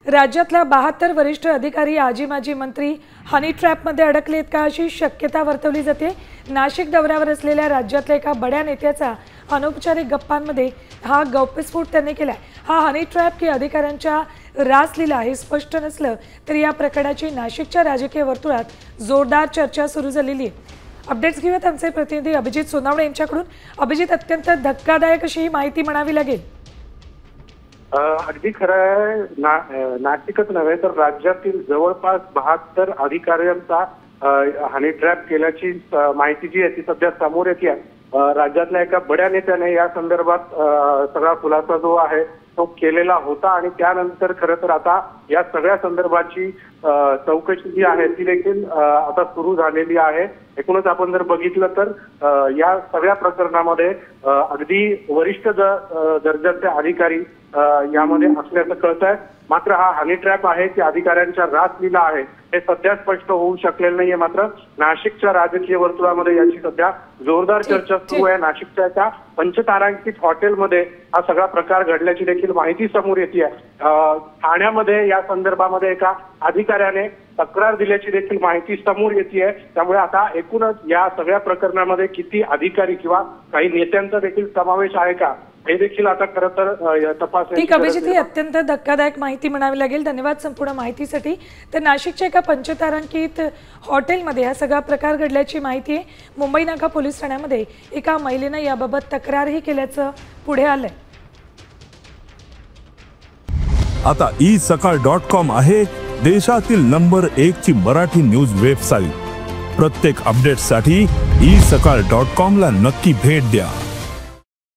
राज्यातल्या 72 वरिष्ठ अधिकारी आजी माजी मंत्री हनी ट्रॅपमध्ये अडकलेत का अशी शक्यता वर्तवली जाते। नाशिक दौऱ्यावर असलेल्या राज्यातल्या एका बड्या नेत्याचा अनौपचारिक गप्पांमध्ये हा गौप्यस्फोट त्यांनी केलाय। हा हनी ट्रॅप की अधिकाऱ्यांच्या रासलीला हे स्पष्ट नसलं तरी या प्रकरणाची नाशिकच्या राजकीय वर्तुळात जोरदार चर्चा सुरू झालेली आहे। अपडेट्स घेऊयात आमचे प्रतिनिधी अभिजित सोनावणे यांच्याकडून। अभिजित, अत्यंत धक्कादायक अशी ही माहिती म्हणावी लागेल। अगदी खरं आहे। नाशिकच नव्हे तर राज्यातील जवळपास 72 अधिकाऱ्यांचा हनी ट्रॅप केल्याची माहिती जी आहे ती सध्या समोर येते आहे। राज्यातल्या एका बड्या नेत्याने या संदर्भात सगळा खुलासा जो आहे तो केलेला होता आणि त्यानंतर खरं तर आता या सगळ्या संदर्भाची चौकशी जी आहे ती देखील आता सुरू झालेली आहे। एकूणच आपण जर बघितलं तर या सगळ्या प्रकरणामध्ये अगदी वरिष्ठ दर्जाचे अधिकारी यामध्ये असल्याचं कळतंय। मात्र हा हनी ट्रॅप आहे की अधिकाऱ्यांच्या रासलीला आहे हे सध्या स्पष्ट होऊ शकलेलं नाहीये। मात्र नाशिकच्या राजकीय वर्तुळामध्ये याची सध्या जोरदार चर्चा सुरू आहे। नाशिकच्या एका पंचतारांकित हॉटेलमध्ये हा सगळा प्रकार घडल्याची देखील माहिती समोर येते आहे। ठाण्यामध्ये या संदर्भामध्ये एका अधिकाऱ्याने तक्रार दिल्याची देखील माहिती समोर येते आहे। त्यामुळे आता एकूणच या सगळ्या प्रकरणामध्ये किती अधिकारी किंवा काही नेत्यांचा देखील समावेश आहे का हे देखील आता खरं तर तपास। ठीक, अभिजित, ही अत्यंत धक्कादायक माहिती म्हणावी लागेल। धन्यवाद संपूर्ण माहितीसाठी। तर नाशिकच्या एका पंचतारांकित हॉटेलमध्ये हा सगळा प्रकार घडल्याची माहिती आहे। मुंबई नाका पोलीस ठाण्यामध्ये एका महिलेने याबाबत तक्रारही केल्याचं पुढे आलंय। आता isakal.com आहे देशातील नंबर 1 ची मराठी न्यूज वेबसाईट। प्रत्येक अपडेटसाठी isakal.com ला नक्की भेट द्या।